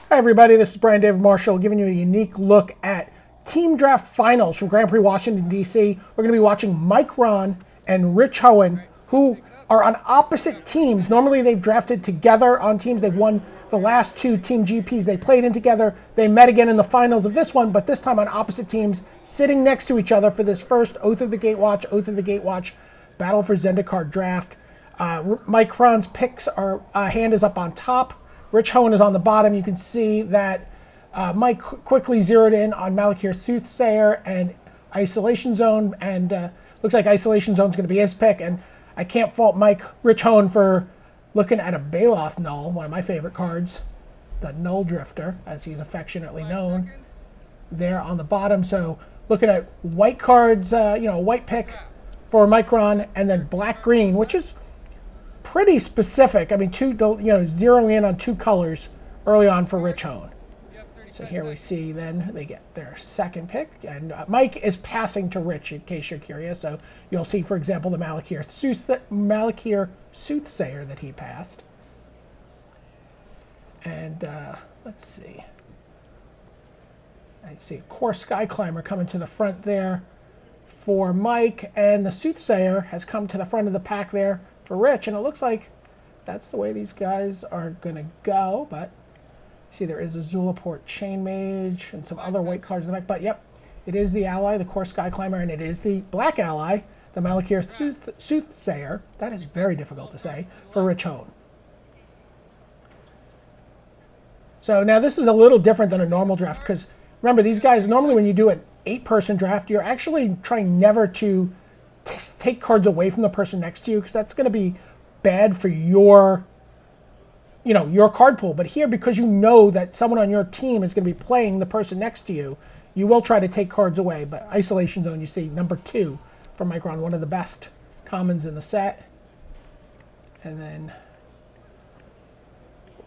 Hi everybody, this is Brian David Marshall giving you a unique look at Team Draft Finals from Grand Prix Washington, D.C. We're going to be watching Mike Hron and Rich Hoaen, who are on opposite teams. Normally they've drafted together on teams. They've won the last two Team GPs they played in together. They met again in the finals of this one, but this time on opposite teams, sitting next to each other for this first Oath of the Gatewatch Battle for Zendikar draft. Mike Hron's picks are, hand is up on top. Rich Hoaen is on the bottom. You can see that Mike quickly zeroed in on Malakir Soothsayer and Isolation Zone, and looks like Isolation Zone is going to be his pick. And I can't fault Rich Hoaen for looking at a Baloth Null, one of my favorite cards, the Null Drifter, as he's affectionately known, there on the bottom. So looking at white cards, white pick for Mike Hron, and then black-green, which is pretty specific. I mean, zeroing in on two colors early on for Rich Hoaen. So here we see then they get their second pick, and Mike is passing to Rich in case you're curious. So you'll see, for example, the Malakir Soothsayer that he passed. And let's see. I see a Core Sky Climber coming to the front there for Mike, and the Soothsayer has come to the front of the pack there for Rich, and it looks like that's the way these guys are going to go. But see, there is a Zulaport Chain Mage and some other white cards in the back. But yep, it is the ally, the Core Sky Climber, and it is the black ally, the Malakir Soothsayer. That is very difficult to say for Rich Hoaen. So now this is a little different than a normal draft, because remember, these guys, normally when you do an 8-person draft, you're actually trying never to take cards away from the person next to you, because that's going to be bad for your card pool. But here, because you know that someone on your team is going to be playing the person next to you, you will try to take cards away. But Isolation Zone, you see, number 2 from Mike Hron, one of the best commons in the set. And then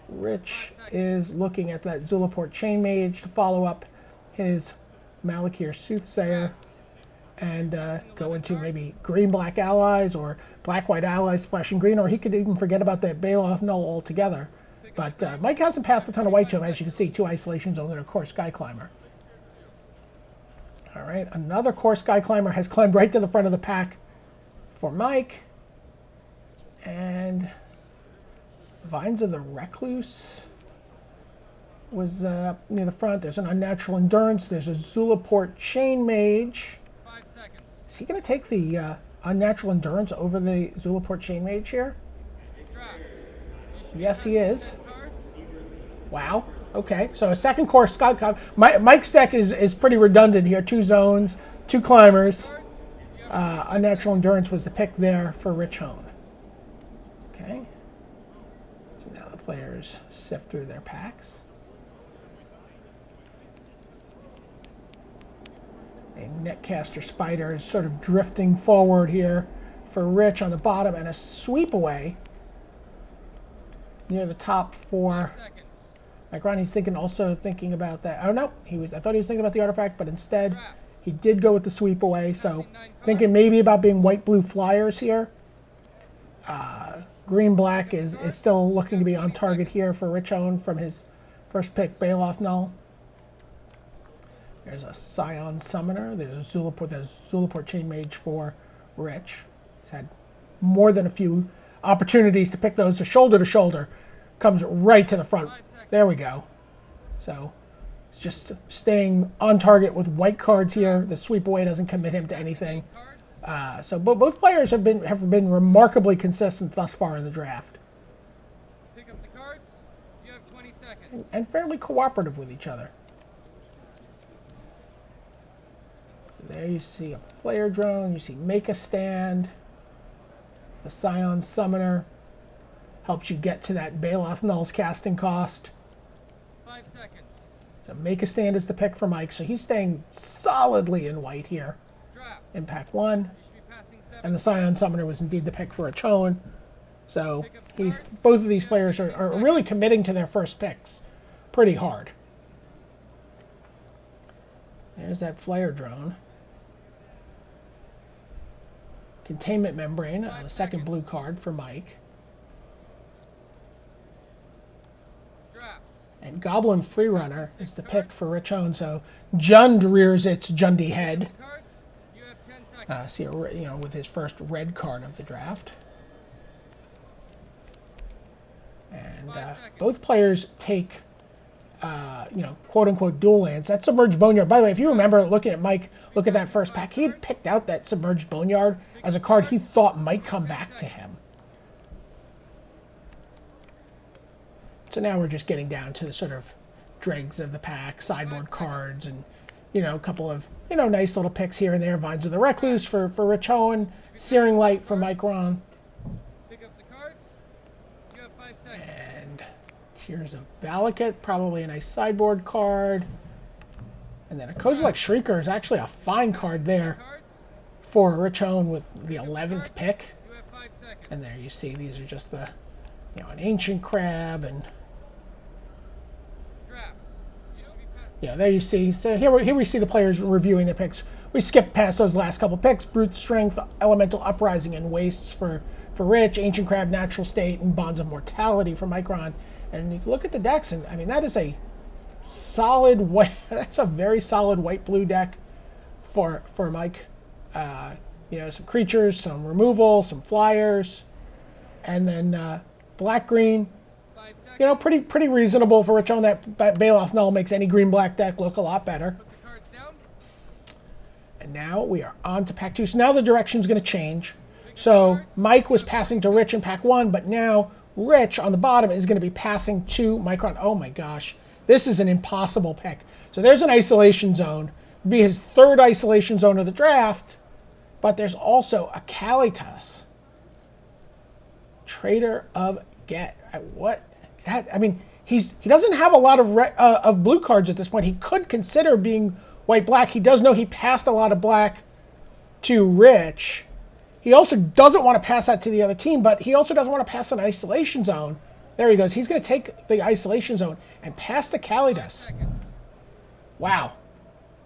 Rich is looking at that Zulaport Chain Mage to follow up his Malakir Soothsayer, and go into maybe green-black allies or black-white allies splashing green, or he could even forget about that Baloth Null altogether. But Mike hasn't passed a ton of white to him, as you can see, 2 Isolation Zones and a Core Sky Climber. All right, another Core Sky Climber has climbed right to the front of the pack for Mike. And Vines of the Recluse was up near the front. There's an Unnatural Endurance. There's a Zulaport Chain Mage. Is he going to take the Unnatural Endurance over the Zulaport Chain Mage here? Yes, he is. Wow. Okay, so a second Core Sky Climber. Mike's deck is pretty redundant here. 2 zones, 2 climbers. Unnatural Endurance was the pick there for Rich Hoaen. Okay. So now the players sift through their packs. A Netcaster Spider is sort of drifting forward here for Rich on the bottom, and a Sweep Away near the top for Mike Hron. He's thinking about that. Oh no, I thought he was thinking about the artifact, but instead he did go with the Sweep Away. So thinking maybe about being white-blue flyers here. Green-black is still looking to be on target here for Rich Hoaen from his first pick, Baloth Null. There's a Scion Summoner. There's a Zulaport Chain Mage for Rich. He's had more than a few opportunities to pick those. Shoulder to shoulder comes right to the front. There we go. So it's just staying on target with white cards here. The Sweep Away doesn't commit him to anything. So both players have been remarkably consistent thus far in the draft. Pick up the cards. You have 20 seconds. And fairly cooperative with each other. There you see a Flare Drone, you see Make a Stand, the Scion Summoner, helps you get to that Baloth Null's casting cost. 5 seconds. So Make a Stand is the pick for Mike, so he's staying solidly in white here. Draft. Impact 1, You should be passing 7. and the Scion Summoner was indeed the pick for Rich Hoaen. So both of these players are really committing to their first picks pretty hard. There's that Flare Drone. Containment Membrane, the second blue card for Mike. Draft. And Goblin Freerunner is the pick for Rich Hoaen. So Jund rears its Jundy head. Cards. You have 10 seconds. See, with his first red card of the draft. And both players take, quote-unquote dual lands. That's Submerged Boneyard. By the way, if you remember looking at Mike, look at that first pack, he had picked out that Submerged Boneyard as a card he thought might come back to him. So now we're just getting down to the sort of dregs of the pack, sideboard cards, and, a couple of, nice little picks here and there. Vines of the Recluse for Rich Hoaen, Searing Light for Mike Hron. Pick up the cards. You have 5 seconds. And Tears of Valakut, probably a nice sideboard card. And then a Kozilek Shrieker is actually a fine card there Cards. for Rich Hoaen with the 11th pick. You have 5 seconds. And there you see these are just the, an Ancient Crab and... Draft. You should be passing. Yeah, there you see. So here we see the players reviewing their picks. We skipped past those last couple picks. Brute Strength, Elemental Uprising, and Wastes for Rich. Ancient Crab, Natural State, and Bonds of Mortality for Mike Hron. And you look at the decks, and I mean, that is a solid white. That's a very solid white-blue deck for Mike. Some creatures, some removal, some flyers, and then black-green. 5 seconds. Pretty reasonable for Rich Hoaen. That Baloth Null makes any green-black deck look a lot better. Put the cards down. And now we are on to pack 2. So now the direction's going to change. So Mike was passing to Rich in pack 1, but now Rich on the bottom is going to be passing to Mike Hron. Oh my gosh, this is an impossible pick. So there's an Isolation Zone. It'd be his 3rd Isolation Zone of the draft, but there's also a Kalitas. Trader of Get. What? That, I mean, he doesn't have a lot of blue cards at this point. He could consider being white-black. He does know he passed a lot of black to Rich. He also doesn't want to pass that to the other team, but he also doesn't want to pass an Isolation Zone. There he goes. He's going to take the Isolation Zone and pass the Kalitas. Seconds. Wow.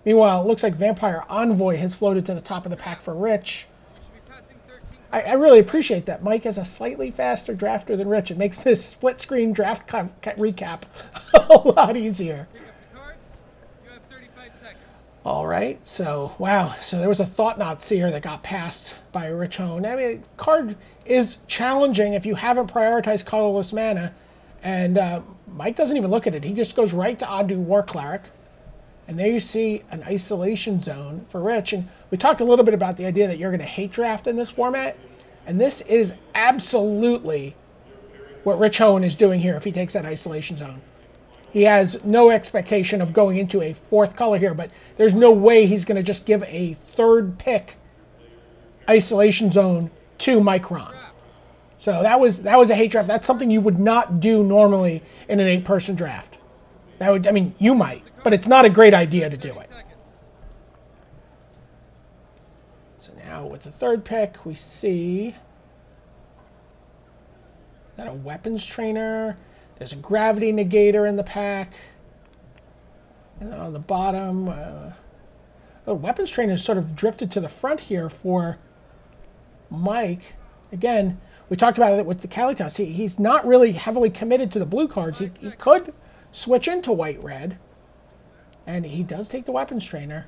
Meanwhile, it looks like Vampire Envoy has floated to the top of the pack for Rich. You should be passing 13 cards. I really appreciate that. Mike is a slightly faster drafter than Rich. It makes this split-screen draft recap a lot easier. Pick up the cards. You have 35 seconds. All right, so, wow. So there was a Thought-Knot Seer that got passed by Rich Hoaen. I mean, card is challenging if you haven't prioritized Colorless Mana. And Mike doesn't even look at it. He just goes right to Ondu War Cleric. And there you see an Isolation Zone for Rich. And we talked a little bit about the idea that you're going to hate draft in this format. And this is absolutely what Rich Hoaen is doing here if he takes that Isolation Zone. He has no expectation of going into a 4th color here, but there's no way he's going to just give a 3rd pick Isolation Zone to Mike Hron. So that was a hate draft. That's something you would not do normally in an 8-person draft. You might, but it's not a great idea to do it. Seconds. So now with the 3rd pick, we see is that a Weapons Trainer. There's a Gravity Negator in the pack. And then on the bottom, Weapons Trainer is sort of drifted to the front here for Mike. Again, we talked about it with the Kalitas. He's not really heavily committed to the blue cards. He could switch into white-red. And he does take the Weapons Trainer.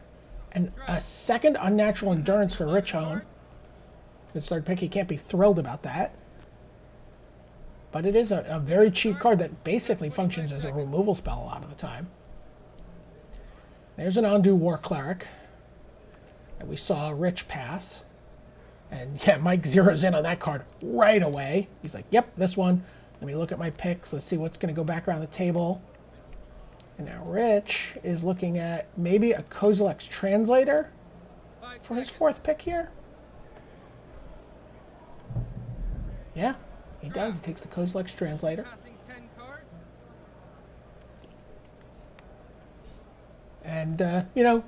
And a 2nd Unnatural Endurance for Rich Hoaen. His 3rd pick, he can't be thrilled about that. But it is a very cheap card that basically functions as a removal spell a lot of the time. There's an Ondu War Cleric that we saw Rich pass. And yeah, Mike zeroes in on that card right away. He's like, yep, this one. Let me look at my picks. Let's see what's going to go back around the table. And now Rich is looking at maybe a Kozilek's Translator for his 4th pick here. Yeah, he does. He takes the Kozilek's Translator. Passing 10 cards. And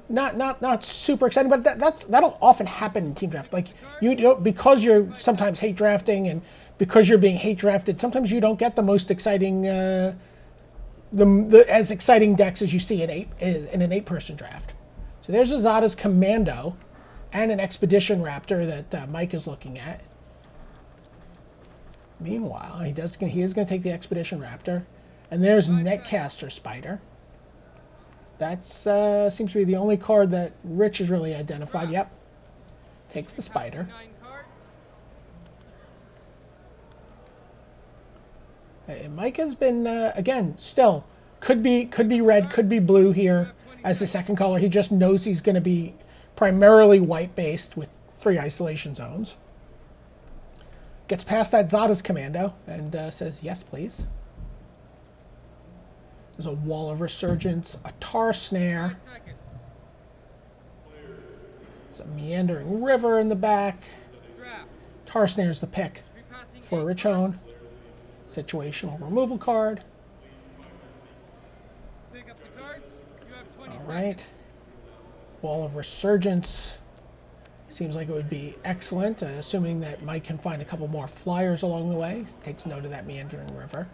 not super exciting, but that'll often happen in team draft. Like because you're sometimes hate drafting, and because you're being hate drafted, sometimes you don't get the most exciting, as exciting decks as you see in an 8-person draft. So there's Azada's Commando, and an Expedition Raptor that Mike is looking at. Meanwhile, he is going to take the Expedition Raptor. And there's Netcaster Spider. That's seems to be the only card that Rich has really identified. Yep. Takes the Spider. 9 cards. Mike has been again still could be red, could be blue here as the second color. He just knows he's going to be primarily white based with 3 isolation zones. Gets past that Zada's Commando and says yes, please. There's a Wall of Resurgence, a Tar Snare. 5 seconds. There's a Meandering River in the back. Draft. Tar Snare's the pick Repassing for 8 Rich cards. Hoaen. Situational removal card. Pick up the cards. You have 20 All seconds. right. Wall of Resurgence. Seems like it would be excellent, assuming that Mike can find a couple more flyers along the way. Takes note of that Meandering River.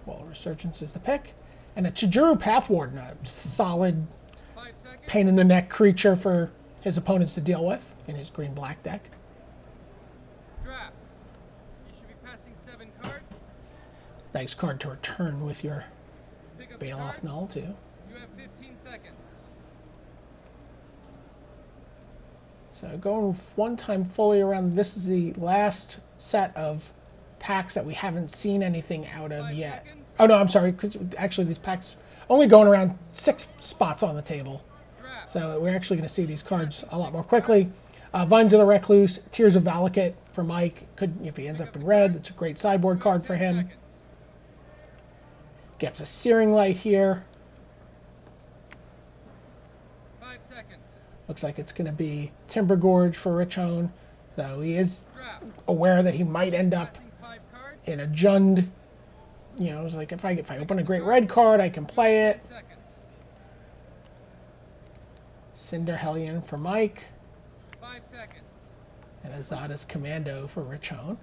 Wall of Resurgence is the pick. And a Chijuru Pathwarden, a solid 5 seconds. pain-in-the-neck creature for his opponents to deal with in his green-black deck. Draft. You should be passing 7 cards. Nice card to return with your Pick up the Baloth cards. Null, too. You have 15 seconds. So going one time fully around, this is the last set of packs that we haven't seen anything out of 5 yet. seconds. Oh no, I'm sorry, because actually these packs only going around 6 spots on the table. Draft. So we're actually going to see these cards a lot more quickly. Vines of the Recluse, Tears of Valakut for Mike. Could, if he ends up in red, it's a great sideboard card for 10 him. seconds. Gets a Searing Light here. 5 seconds. Looks like it's going to be Timber Gorge for Rich Hoaen. So he is Draft. aware that he might end up Passing 5 cards. in a Jund. You know, it's like if I open a great red card, I can play it. 10 seconds. Cinder Hellion for Mike. 5 seconds. And a Zada's Commando for Rich Hoaen.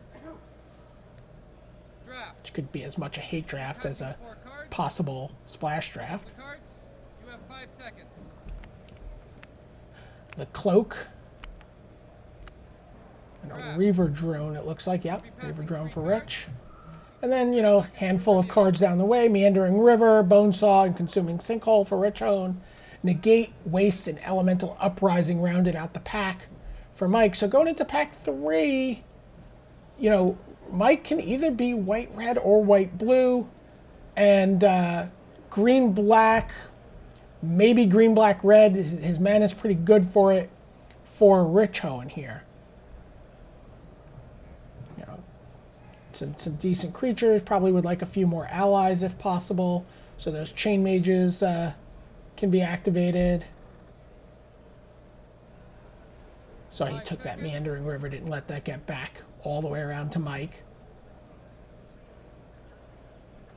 Draft. Which could be as much a hate draft as a Passing 4 cards. possible splash draft. The cards. You have 5 seconds. The Cloak. And a Reaver Drone, it looks like. Yep, Reaver Drone for Rich. And then, you know, handful of cards down the way. Meandering River, Bonesaw, and Consuming Sinkhole for Rich Hoaen. Negate, Waste, and Elemental Uprising rounded out the pack for Mike. So going into pack 3, you know, Mike can either be white-red or white-blue. And green-black, maybe green-black-red. His mana's pretty good for it for Rich Hoaen here. You know, some decent creatures. Probably would like a few more allies if possible. So those Chain Mages can be activated. Sorry, he took that Meandering River, didn't let that get back all the way around to Mike.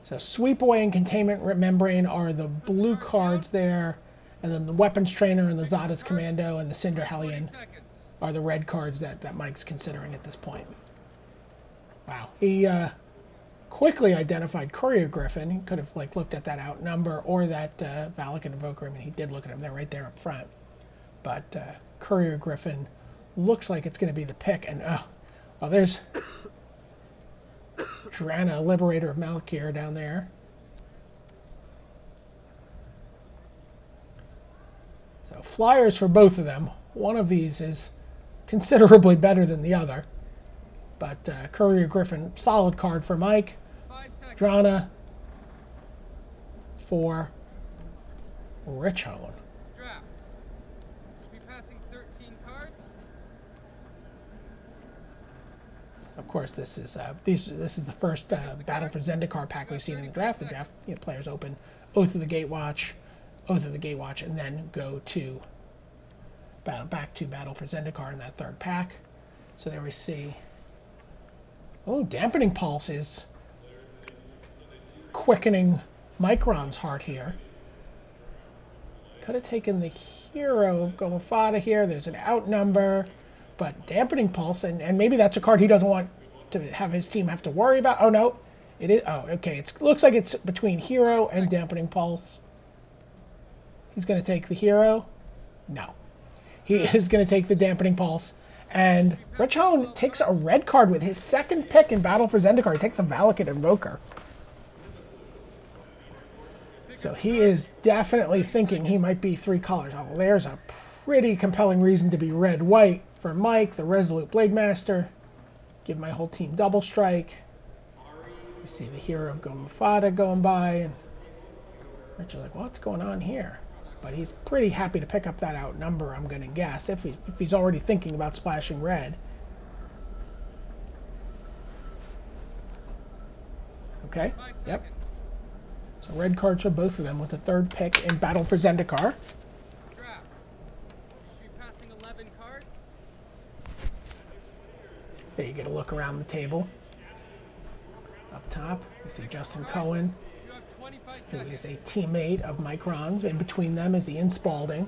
So Sweep Away and Containment Membrane are the blue cards there. And then the Weapons Trainer and the Zada's Commando and the Cinder Hellion 20 seconds. are the red cards that Mike's considering at this point. Wow. He quickly identified Courier Griffin. He could have like looked at that outnumber or that Valakut Invoker. I mean, he did look at him. They're right there up front. But Courier Griffin looks like it's going to be the pick. And, well, there's Drana, Liberator of Malakir down there. So flyers for both of them. One of these is considerably better than the other. But Courier Griffin, solid card for Mike. 5 seconds. Drana for Rich Hoaen. Draft. Should be passing 13 cards. Of course, this is this is the first Battle for Zendikar pack we've seen in the draft. The draft, you know, players open Oath of the Gatewatch, and then go to back to Battle for Zendikar in that third pack. So there we see. Oh, Dampening Pulse is quickening Micron's heart here. Could have taken the hero of Gomafada here. There's an outnumber, but Dampening Pulse, and maybe that's a card he doesn't want to have his team have to worry about. Oh, no. It is. Oh, okay. It looks like it's between hero and Dampening Pulse. He's going to take the hero. No. He is going to take the Dampening Pulse. And Rich Hoaen takes a red card with his second pick in Battle for Zendikar. He takes a Valakut Invoker. So he is definitely thinking he might be 3 colors. Oh, well, there's a pretty compelling reason to be red-white for Mike, the Resolute Blademaster. Give my whole team double strike. You see the hero of Gomufada going by, and Richard's like, what's going on here? But he's pretty happy to pick up that outnumber, I'm going to guess, if he's already thinking about splashing red. Okay, yep. So red cards for both of them with the 3rd pick in Battle for Zendikar. Draft. You should be passing 11 cards. There you get a look around the table. Up top, you see Justin Cohen, You have 25 who seconds. is a teammate of Mike Hron's. In between them is Ian Spalding.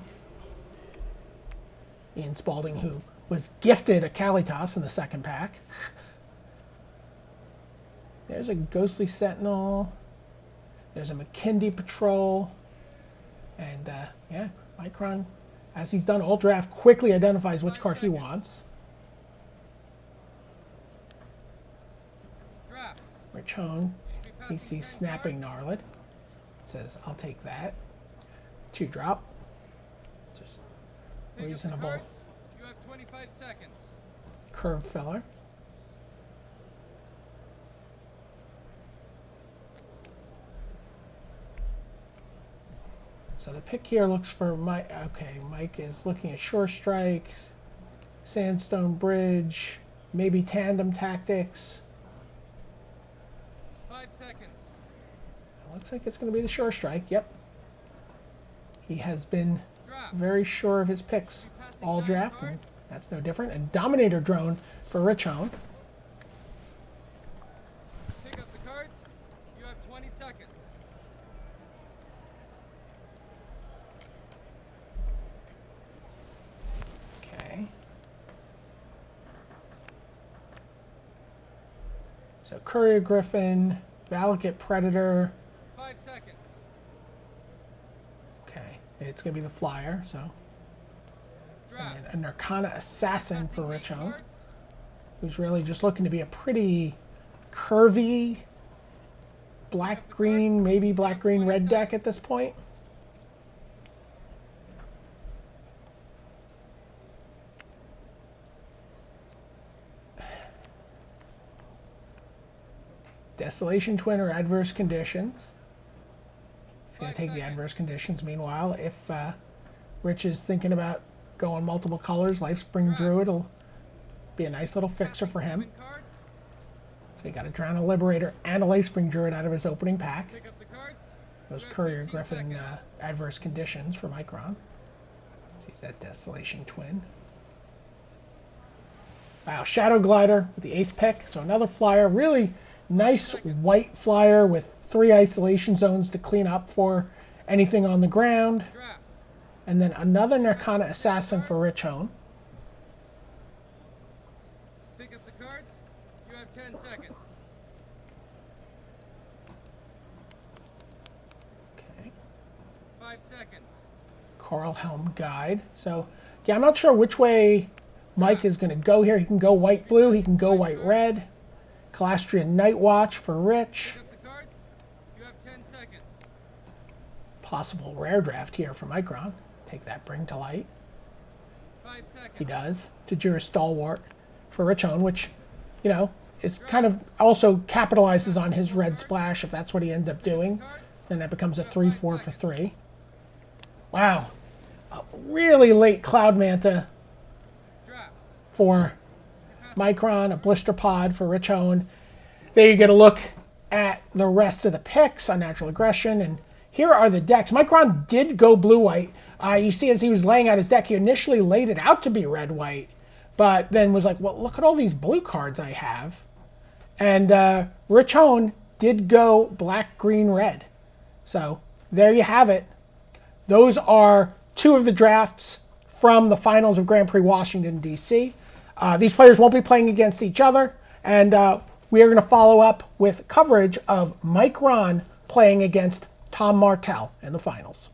Ian Spalding, who was gifted a Kalitas in the 2nd pack. There's a Ghostly Sentinel. There's a McKindy Patrol. And, yeah, Mike Hron, as he's done all draft, quickly identifies which card he wants. Draft. Rich Hoaen, You should be he passing sees 10 Snapping cards. Gnarlid. Says, I'll take that. 2 drop. Just Pick up the reasonable cards. You have 25 seconds. curve filler. So the pick here looks for Mike. Okay, Mike is looking at Shore Strike, Sandstone Bridge, maybe Tandem Tactics. 5 seconds. It looks like it's going to be the Shore Strike. Yep. He has been Draft. very sure of his picks all draft, and that's no different. And Dominator Drone for Rich Hoaen. Pick up the cards. You have 20 seconds. Okay. So Courier Griffin, Valakut Predator. 5 seconds. Okay, it's going to be the flyer, so. Draft. And a Narcana Assassin for Passing Rich 8 Hoaen, cards. who's really just looking to be a pretty curvy black-green, maybe black-green-red deck at this point. Desolation Twin or Adverse Conditions. He's going to 5 take the seconds. Adverse Conditions. Meanwhile, if Rich is thinking about going multiple colors, Lifespring Druid will be a nice little fixer for him. 7 cards. So he got a Drana Liberator and a Lifespring Druid out of his opening pack. Pick up the cards. Those You have Courier 15 Griffin seconds. Adverse Conditions for Micron. Sees that Desolation Twin. Wow, Shadow Glider with the 8th pick. So another flyer. Really nice white flyer with 3 isolation zones to clean up for anything on the ground. Draft. And then another Narcana Assassin for Rich Hoaen. Pick up the cards. You have 10 seconds. Okay. 5 seconds. Coral Helm Guide. So, yeah, I'm not sure which way Mike is going to go here. He can go white-blue. He can go white-red. Calastrian Night Watch for Rich. Pick up the cards. You have 10 seconds. Possible rare draft here for Micron. Take that Bring to Light. 5 seconds. He does. Tajira Stalwart for Rich Hoaen, which, you know, is kind of also capitalizes on his red splash if that's what he ends up doing. Cards. Then that becomes a 3-4 for 3. Wow. A really late Cloud Manta Draft. for Micron, a Blister Pod for Rich Hoaen. There you get a look at the rest of the picks, Unnatural Aggression, and here are the decks. Micron did go blue-white. You see as he was laying out his deck, he initially laid it out to be red-white, but then was like, well, look at all these blue cards I have. And Rich Hoaen did go black, green, red. So there you have it. Those are 2 of the drafts from the finals of Grand Prix Washington, D.C. These players won't be playing against each other, and we are going to follow up with coverage of Mike Hron playing against Tom Martell in the finals.